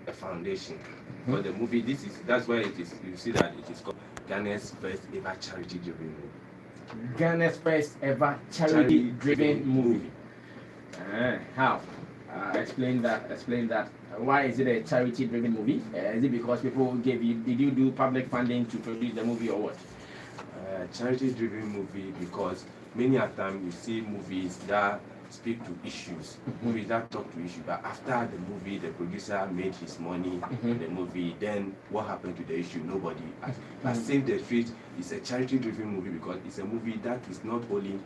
a foundation for the movie. That's why it is. You see that it is called Ghana's first ever charity-driven movie. Ghana's first ever charity-driven movie. How? Explain that. Explain that. Why is it a charity-driven movie? Is it because people gave you? Did you do public funding to produce the movie or what? Charity-driven movie because many a time you see movies that speak to issues, movies that talk to issues, but after the movie, the producer made his money in the movie, then what happened to the issue? Nobody asked. But Save the Street is a charity-driven movie because it's a movie that is not only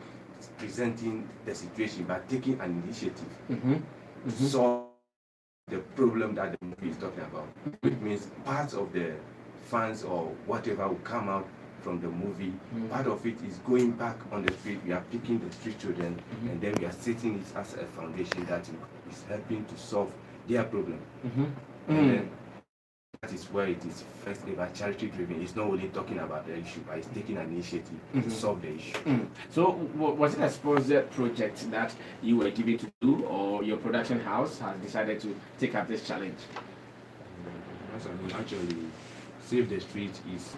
presenting the situation, but taking an initiative to solve the problem that the movie is talking about, which means parts of the fans or whatever will come out from the movie. Part of it is going back on the street. We are picking the street children and then we are setting it as a foundation that is helping to solve their problem. And then that is where it is first ever charity driven. It's not only talking about the issue, but it's taking an initiative to solve the issue. So was it a sponsored project that you were given to do, or your production house has decided to take up this challenge? Actually, Save the Street is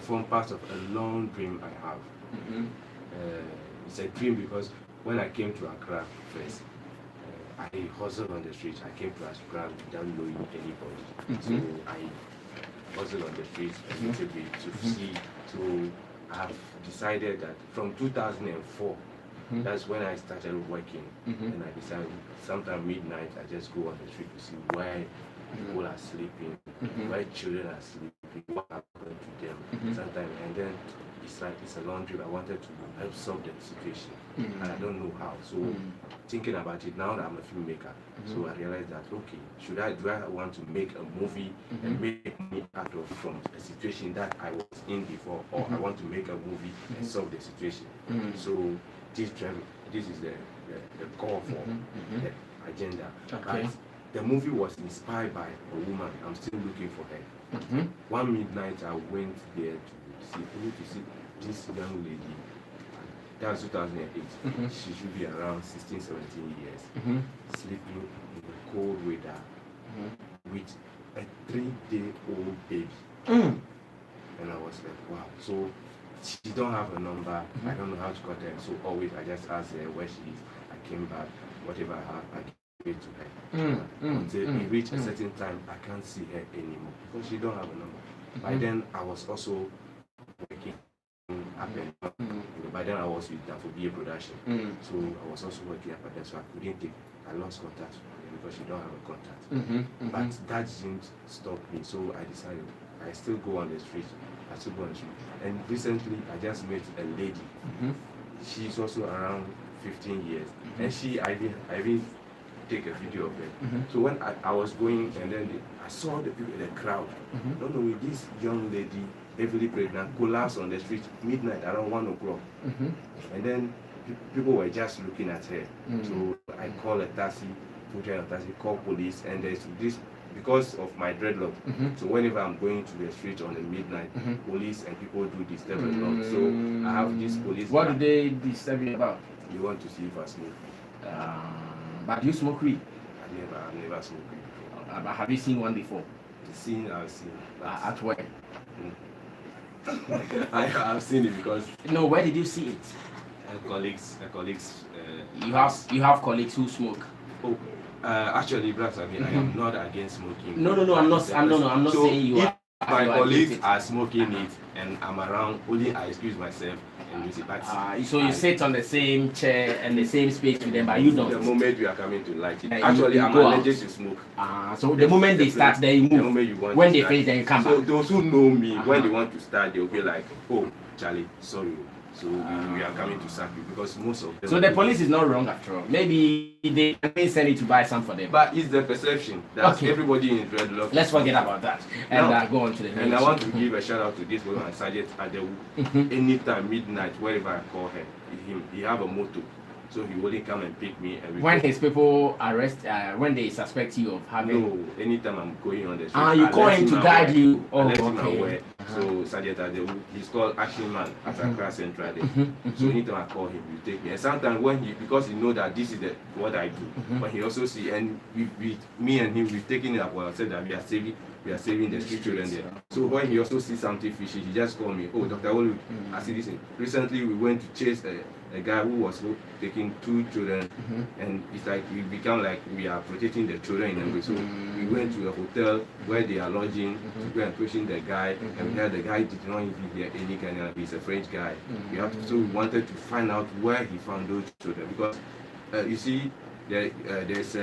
form part of a long dream I have. It's a dream because when I came to Accra first, I hustled on the street. I came to Accra without knowing anybody. So I hustled on the street a little bit to see. So I've decided that from 2004, that's when I started working. And I decided sometime midnight, I just go on the street to see where people are sleeping, where children are sleeping, what happened to them sometimes. And then it's a long trip. I wanted to help solve the situation, and I don't know how. So thinking about it now that I'm a filmmaker, so I realized that okay, do I want to make a movie and make money out of from a situation that I was in before, or I want to make a movie and solve the situation. So this is the core for the agenda. Okay. But the movie was inspired by a woman. I'm still looking for her. One midnight, I went there to see this young lady. That was 2008. She should be around 16, 17 years, sleeping in the cold weather with a 3-day-old baby. And I was like, wow. So she don't have a number. I don't know how to contact her. So always I just asked her where she is. I came back, whatever I have, I gave it to her. Until we reach a certain time, I can't see her anymore because she don't have a number. By then, I was also working up and down. By then, I was with BA Production. So I was also working up and down. So I lost contact with her because she don't have a contact. But that didn't stop me. So I decided I still go on the street. And recently, I just met a lady. She's also around 15 years. And I even take a video of her. So when I was going, and then I saw the people in the crowd. Not only this young lady, heavily pregnant, collapsed on the street midnight around 1 o'clock. And then people were just looking at her. So I called a taxi, put her in a taxi, called police, and there's this because of my dreadlock. So whenever I'm going to the street on the midnight, police and people do disturb a lot. So I have this police. What do they disturb you about? They want to see if I smoke. But you smoke weed? I've never smoked weed before. But have you seen one before? I've seen. At where? I've seen it because. No, where did you see it? Colleagues. You have colleagues who smoke. Oh, actually, Blacks. I am not against smoking. No, I'm not So saying you are. My colleagues are smoking it, and I'm around. Only I excuse myself and use it. But so you sit on the same chair and the same space with them, but you don't. The moment we are coming to light it, actually, I'm allergic to smoke. So the moment they start, then you move. The moment you want when to they start. finish, then you come so back. Those who know me, when they want to start, they'll be like, "Oh, Charlie, sorry." So we are coming to sack you because most of them. So the police is not wrong after all. Maybe they send you to buy some for them. But it's the perception that everybody in dreadlock. Let's forget about that and go on to the next. And I want to give a shout out to this woman, Sergeant Adewu. Anytime midnight, wherever I call her, he have a motto. So he only come and pick me. And when his people arrest, when they suspect you of having. No, anytime I'm going on the street. You call him to guide you. Oh, okay. So he's called Action Man at Accra Central. So anytime I call him, he take me. And sometimes because he know that this is what I do, but he also see, and me and him, we've taken it upon ourselves that we are saving the street children there. So when he also sees something fishy, he just call me. Oh, Dr. Olu, I see this. Recently, we went to chase a guy who was taking 2 children, and it's like we become like we are protecting the children in a way. So we went to a hotel where they are lodging to go and question the guy, and we heard the guy did not even hear any kind of. He's a French guy. So we wanted to find out where he found those children, because you see. There's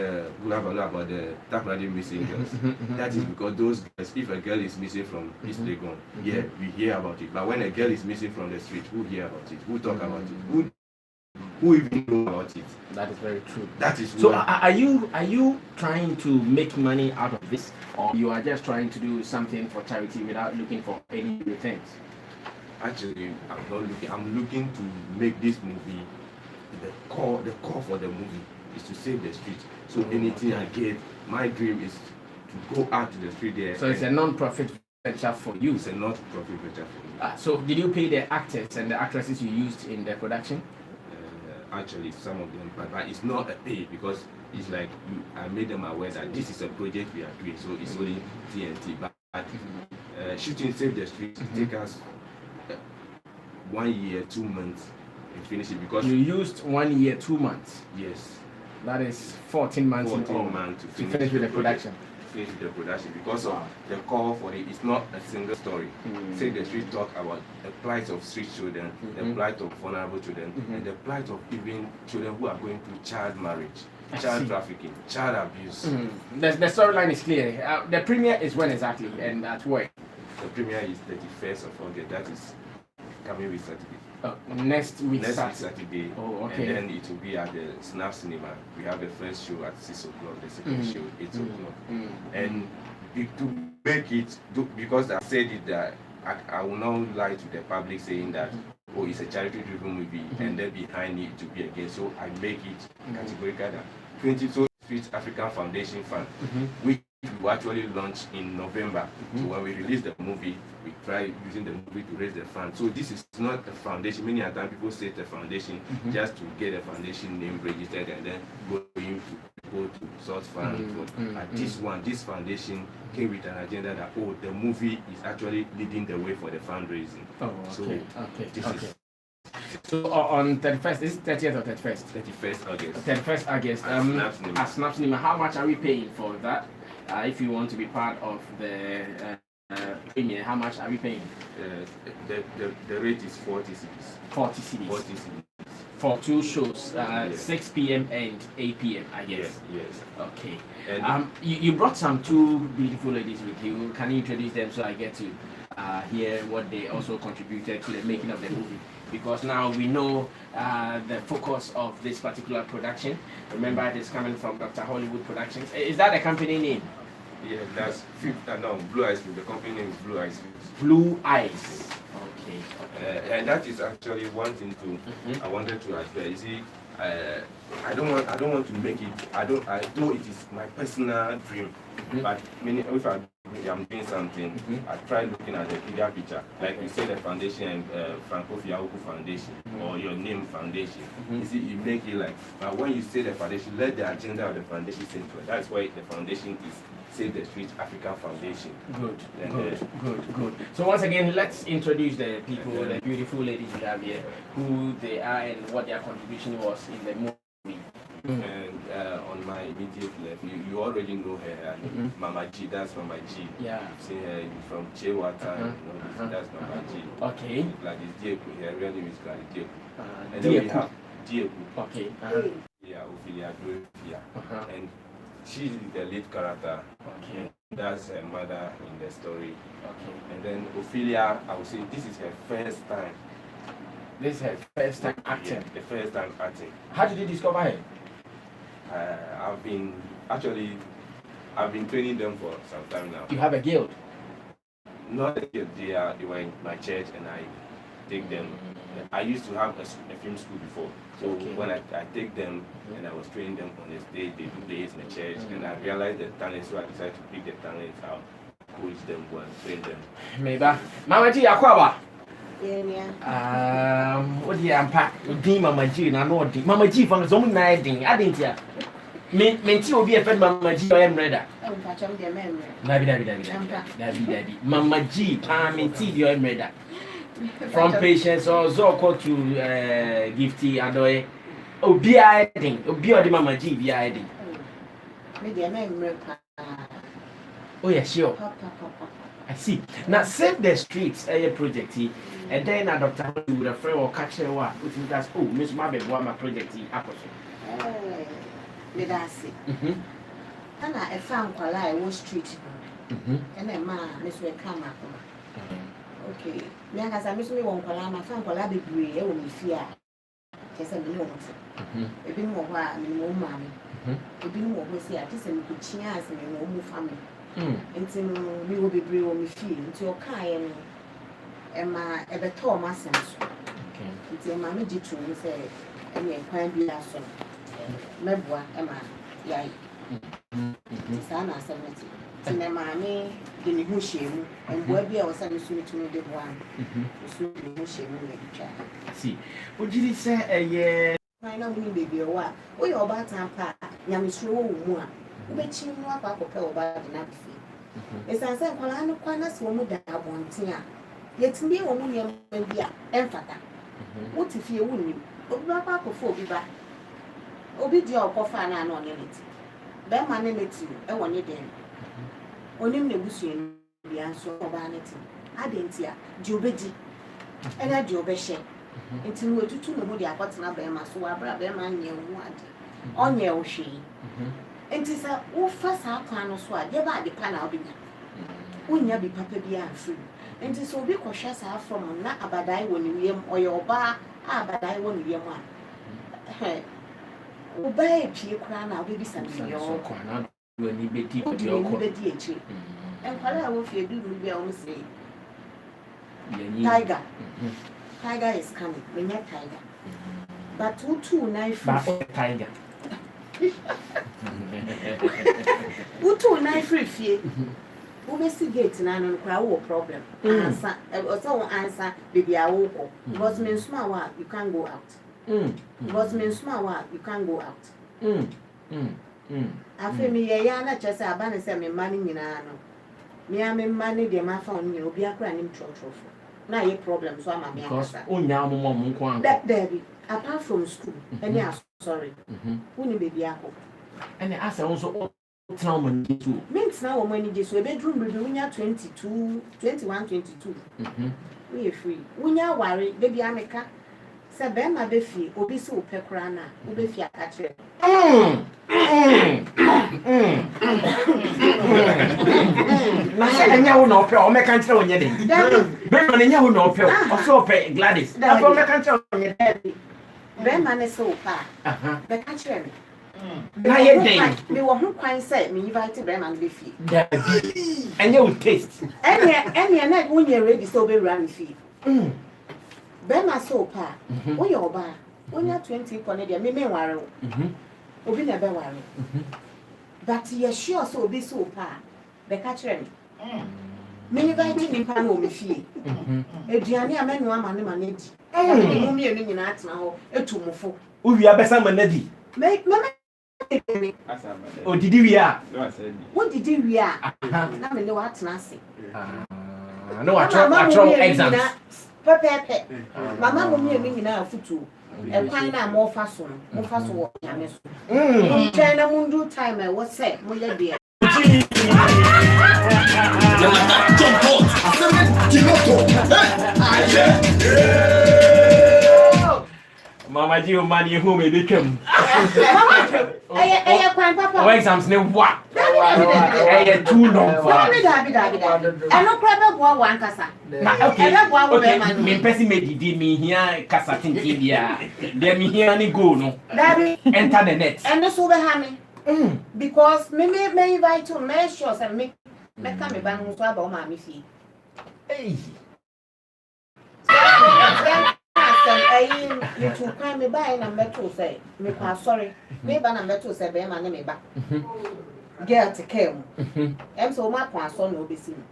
blah blah blah about the Takradi missing girls. That is because those girls, if a girl is missing from East Legon, yeah, we hear about it. But when a girl is missing from the street, who hear about it? Who talk about it? Who even know about it? That is very true. That is so. Are you trying to make money out of this, or you are just trying to do something for charity without looking for any returns? Actually, I'm not looking. I'm looking to make this movie the core for the movie is to save the street. So anything I get, my dream is to go out to the street there. So it's a non-profit venture for you. It's a non-profit venture for me. So did you pay the actors and the actresses you used in the production? Actually, some of them, but it's not a pay, because it's like I made them aware that this is a project we are doing. So it's only TNT. But shooting Save the Street take us 1 year, 2 months and finish it, because you used 1 year, 2 months. Yes. That is 14 months. 14 months to finish with the production. Finish the production, because of the call for it. It's not a single story. Save the Street talk about the plight of street children, the plight of vulnerable children, and the plight of even children who are going through child marriage, child trafficking, child abuse. The storyline is clear. The premiere is when exactly, and at where? The premiere is 31st of August. That is coming week Saturday. Next week Saturday. Oh, okay. And then it will be at the Snap Cinema. We have the first show at 6 o'clock, the second show 8 o'clock. And to make it, because I said it, that I will not lie to the public saying that, oh, it's a charity-driven movie, and then behind it to be again. So I make it categorical that 22 Street African Foundation Fund, which we will actually launch in November. So when we release the movie, we try using the movie to raise the fund. So this is not a foundation. Many a time people say it's a foundation just to get a foundation name registered and then going to go to source fund. This foundation came with an agenda that, oh, the movie is actually leading the way for the fundraising. Oh, okay. So so on 31st, is it 30th or 31st? 31st August. 31st August. At Snap Cinema, how much are we paying for that? If you want to be part of the premiere, how much are we paying? The rate is 40 cedis. 40 cedis. 40 cedis. For 2 shows, 6 p.m. and 8 p.m. I guess. Yes. Okay. And you brought some 2 beautiful ladies with you. Can you introduce them so I get to hear what they also contributed to the making of the movie? Because now we know the focus of this particular production. Remember, it is coming from Dr. Hollywood Productions. Is that a company name? Yeah, that's Blue Eyes. The company name is Blue Eyes. Blue Eyes. Okay. And that is actually one thing I wanted to address. You see, I don't want to make it. I know it is my personal dream, but if I'm doing something, I try looking at the bigger picture. Like you say, the foundation and Franco Fiaoku Foundation or your name foundation. You see, you make it like. But when you say the foundation, let the agenda of the foundation say to it. That's why the foundation is Save the Street African Foundation. Good. So once again, let's introduce the people, the beautiful ladies we have here, who they are and what their contribution was in the movie. And on my immediate left, you already know her, Mama G. That's Mama G. Yeah. You've seen her from Chewata. That's Mama G. Okay. Gladys Dieku. Her real name is Gladys Dieku. And Dieku. then we have Dieku. Okay. Yeah, Ophelia Dieku. And she's the lead character. Okay. That's her mother in the story. Okay. And then Ophelia, I would say this is her first time. This is her first time acting. Yeah, the first time acting. How did you discover her? I've been training them for some time now. You have a guild? Not a guild. They were in my church, and take them. I used to have a film school before, so when I take them and I was training them on the stage, they do plays in the church, and I realized the talents, so I decided to pick the talents out, coach them, go and train them. Maybe. Mama G, Aquaba. What do you unpack? Mama G, and I know Mama G from the zone 19. I didn't hear. Menti will be a friend, Mama G, I am ready. Daddy. Mama G, Menti, you am ready. From patience or Zoko to Gifty and Obi hiding, Obi or the Mama G be hiding. Oh, yeah, sure. I see. Now, Save the Streets, a project, and then a doctor with a friend or catch her what, which means, oh, Miss Mabel, what my project is. Let us see. And I found Kuala Wall Street, and a man, Miss Wekama. Okay, because I miss me one Kuala, I found Kuala be brave, only fear. Just a minute. A bit more while, I mean, more money. A bit more was here, just a good chance and a more family. Until we will be brave on me feel until Kai and my ever told my sense. Until my magic to say, and you can't be a son. Mebwa, Emma, yai. Sana 70. Tina mammy, the negotiation, and where be our son soon to the one. Soon negotiation with the child. See, would you say a year? I know we baby or what? We are about time, Yamisro one. Which you know about the night. It's a second Colano Quanas woman that I want here. Yet me only young India, Enfata. What if you wouldn't? Papa before be back. Obi your coffin and on it. Then my name is you, and one again. Only negotiating the answer of vanity. I didn't hear Jubedi and I Jobeshe. Until we do know the apartment of Emma, so I brought them and you want on your she. And tis a first our plan of swag, never the pan I'll be. When you be papa be free. And tis so be cautious from not abadai when you or your bar, abadai when you one. Obey a pea crown, I'll be something your crown. When you be deep with your DH. And what I will fear do will be almost say Tiger. Tiger is coming, when you're tiger. But two knife tiger. Utu knife free. Investigate and crowd problem. Answer, answer, baby, I will. Because men small work, you can't go out. Because men small work, you can't go out. I feel me, Yana just a banner send me money in ano. Me, I mean, money, they might find you, be a crying trophy. Now, your problem, so I'm a because that baby, apart from school, and yeah, sorry, when baby apple. And I asked also. Means now when you just a bedroom review when you're 22, 21, 22. We are free. When you're worried, baby, I make a Sabema Befi, Obiso Pecrana, Ubefia Catcher. And you know, Pel, make control on your day. Berman and you know, Pel, also pay Gladys. That's all the control on your daddy. Berman is so far. The country. Now you think we were quite said me invited them and be fee. And you taste. And night when you're ready, so be run fee. Bema so pa. When you're bar, when you're 20 Canadian, me worry. Obi never worry. But you're sure so be so pa. The catcher. Me invited in Pano me fee. A Diana man, one man, and me in art now, a tumofo. We are better than Make oh, did you hear? What did you hear? I know what's nothing. No, I try exams. Pepe. Mamma will be in our foot too. And find out more fast one. More fast one. China Mundu time, I was said, Mulla dear. Mama, do you money who may become? Oh, exams no what? Too long for me. I don't grab one cassa. Okay, me person made me here, cassa tinkia. Let me hear any go no. Enter the net. And the sober hammy. Because me may invite to measures and make come a bang about my fee. Hey. You to cry me by and metal say, me sorry. Maybe I'm metal say, be my name back. Girl to kill. I'm so my son will be seen.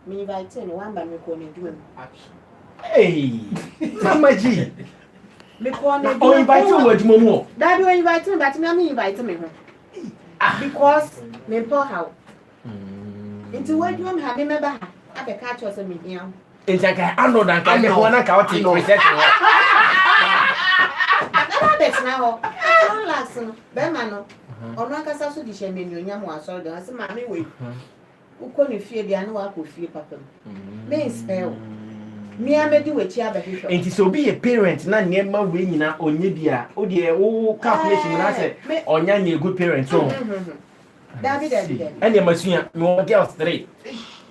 Me invite one by me calling doing action. Hey, Mama G. Me calling invite you with Momo. That you invite me, but me invite me. Because me poor how. Into what you have me back. I can catch us a medium. It's like I know that I don't want to count it. That's now. I don't like some. Bemano. Or not as I saw the shaman, you know, so there was a mammy way. Who couldn't fear the animal could fear papa. May spell. Me, I may do a chair, but it is so be a parent, not near my winning on Nibia. Oh, dear, oh, calculation, I said, or Yanny, a good parent. So, David, and you must see more girls three.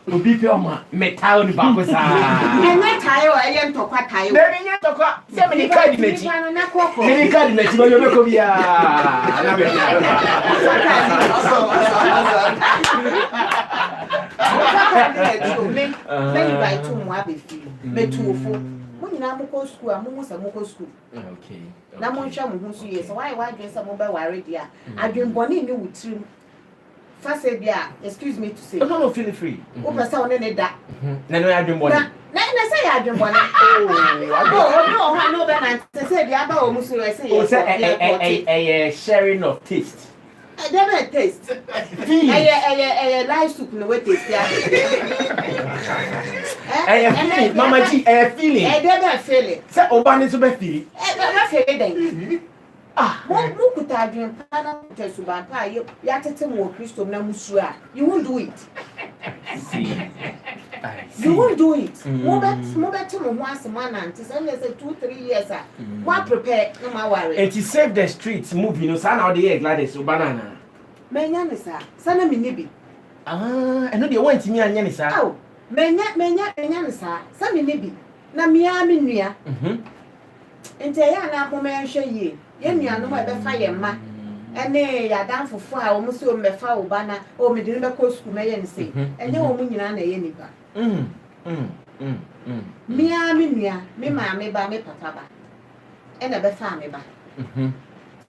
To be pure, metal, Bakusa. And that tire, I am to quite tired. Let me talk about 70 cabinets. Many cabinets, you will be okay. Now, Monsham, who is why dress a mobile worry, dear. I dream bonnie new with trim. First, excuse me to say. No, feel free. Open sound in that. No, I dream bonnie. Let me say I dream bonnie. Oh, no, I know that I said the other almost a sharing of taste. I never taste. A live soup in the way taste. Mama G, a feeling. I never feel it. Say, Oban to be feeling. I feel it. What could I dream? Panama, you are more Christo Namusua. You won't do it. You won't do it. More better once a month, and it's only 2-3 years. What prepare, no my worry. And to save the streets, move, you know, son out the egg like this, banana. Menya, sir, son of me. I know they want me and Yanisa. Oh, Menya, sir, son of me. Namia Minia. And Tayana, who may share ye. Yen you know my fire, ma. And they are down for 4 hours, so me foul banner, or me didn't go school, may and say, and no woman and any bar. Mia, me, mammy, by me, papa. And a befammy ba.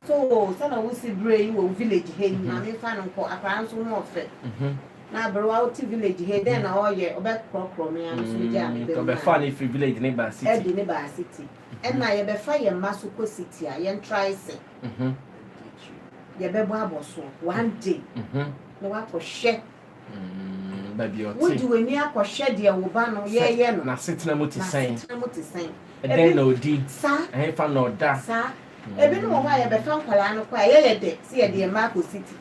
So, son of Wussy Bray will village head, mammy, fan and call a crown so more fit. Now, bro, out to village head, then all year, or back crop, me, and so jammy. It'll be funny if you village neighbor city. And I have a fire Masuko City, I am try say. You be so one day. No one for share. Baby, would you near for share the Obano? Yeah, na sitting a muti saying. And then no deed, sir. I found no that, sir. Every no why I be found Colano quiet day, see a dear Marco City.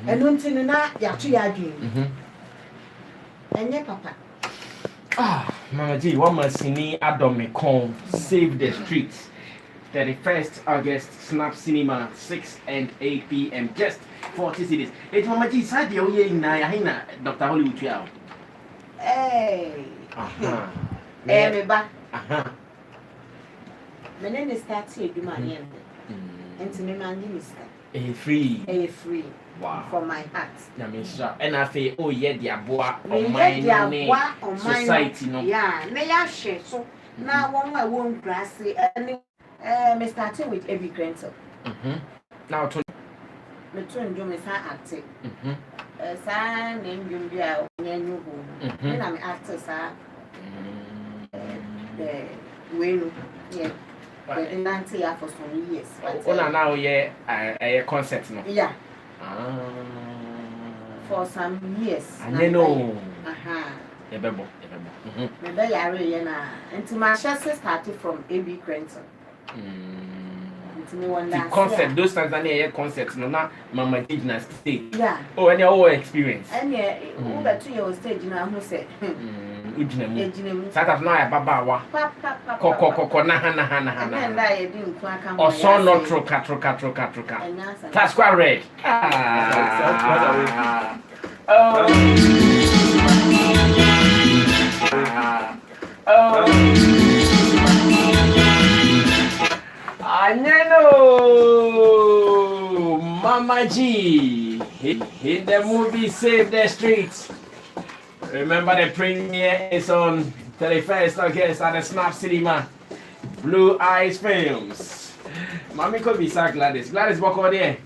And until now, you're dream. And your papa. Mama G, one must see Adomicon save the streets. 31st August, Snap Cinema, 6 and 8 p.m. Just 40 cities. It's Mama G, side your year in Nayahina, Dr. Hollywood. Hey, me back. My name is Tati, do my name. And to me, my name is free. Wow. For my heart. And I say, oh, yeah, the aboa on my society. No, yeah, may I share so now one I won't grass and me starting with every grandson. Now, to me turn do me acting. Sign name you be a new home. Then I'm actor, sir. The way, yeah. The Nancy for some years. Oh, now, yeah, a concert. Yeah. For some years. And you know, maybe I really and to my sister started from AB Crenton. The concept, those times I near concepts, no, not Mama Digna state. Yeah. Oh, and your whole experience. And yeah, over 2 years stage now, who said, Sat now a baba, Coco, Nahana, and I didn't crack or son not troca. That's quite red. Mama G, hit the movie Save the Streets. Remember the premiere is on 31st August at the Snap Cinema. Blue Eyes Films. Mommy could be so Gladys. Gladys, walk over there.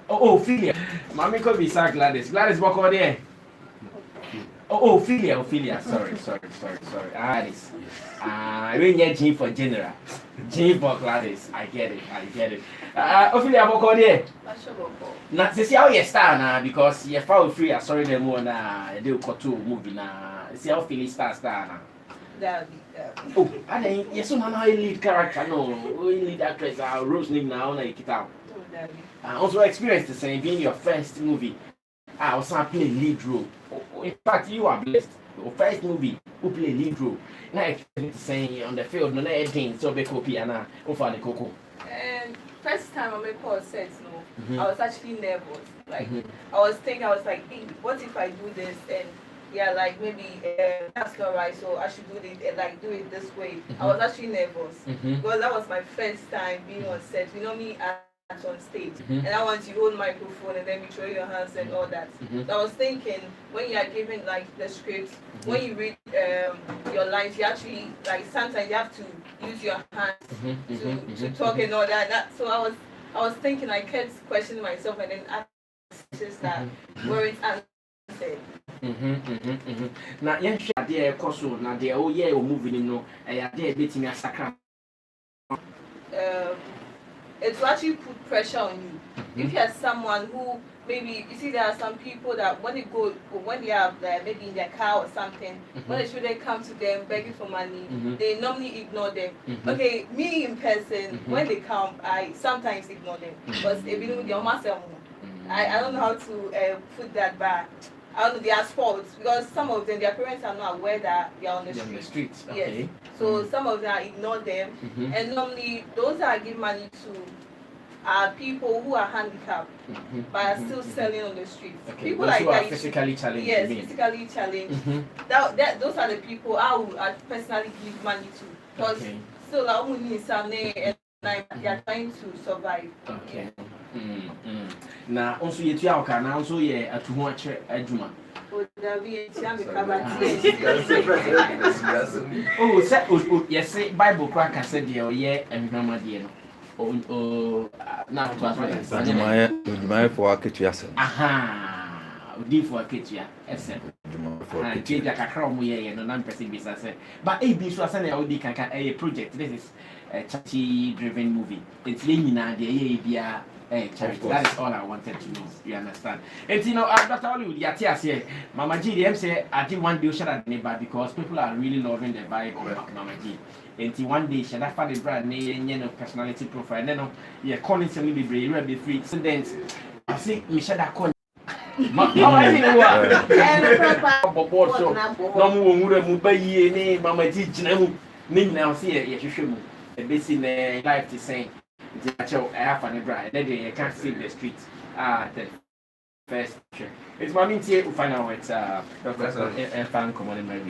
Oh, Ophelia. Mommy could be so Gladys. Gladys, walk over there. Oh, Ophelia. Sorry. Gladys. I mean, yeah, G for General. G for Gladys. I get it. Ophelia, walk over there. Now, see how you start now because you found free. Sorry, the more na do koto movie na. See how Ophelia start now. Oh, and then yes, so now lead character no, lead actress. Rose name now na ikita. Also experienced the same being your first movie. I was play lead role. In fact, you are blessed. Your first movie, who play lead role. Now saying on the field, no anything. So be copy and over the coco. And first time I made Paul said no, I was actually nervous. Like I was like, hey, what if I do this and yeah, like maybe that's not right, so I should do it like do it this way. I was actually nervous because that was my first time being on set. You know me on stage, and I want you to hold microphone and then you throw your hands and all that. So I was thinking when you are given like the script, when you read your lines, you actually like sometimes you have to use your hands to talk and all that. So I was thinking, I kept questioning myself and then asking that weren't answered. Now, yes, dear Cosso, now dear, oh yeah, or moving no, I dare beating a sacra. It will actually put pressure on you. If you have someone who maybe you see there are some people that when they are maybe in their car or something, when they should come to them begging for money, they normally ignore them. Okay, me in person, when they come, I sometimes ignore them because they believe they almost I don't know how to put that back. I don't know their faults because some of them, their parents are not aware that they are on the streets. Okay. Yes. So some of them ignore them, and normally those that give money to are people who are handicapped but are still selling on the streets. Okay. People those like who are that. Physically challenged. Yes, physically challenged. Those are the people I would personally give money to because still like and they are trying to survive. Okay. Now, also, you can also a too much Juma. Oh, yes, Bible cracker said, yeah, and Mama dear. Oh, now it was my for a kitchen. Aha, deep for a kitchen, except and change like a crown, and a non-pressing business. But a business was a project. This is a charity driven movie. It's Lenina, the idea. Charity. That is all I wanted to know. You understand? And you know, Dr. Hollywood, here, Mama G, them say I didn't want to shut at neighbor because people are really loving the vibe of Mama G. And one day, should I find a brand name, personality profile? Then, yeah, calling something be brave, you will be free. So then, I think we should have called. Mama G, life to say. I can't see the streets. The first. It's my mean to find out it's Dr. Fan common in my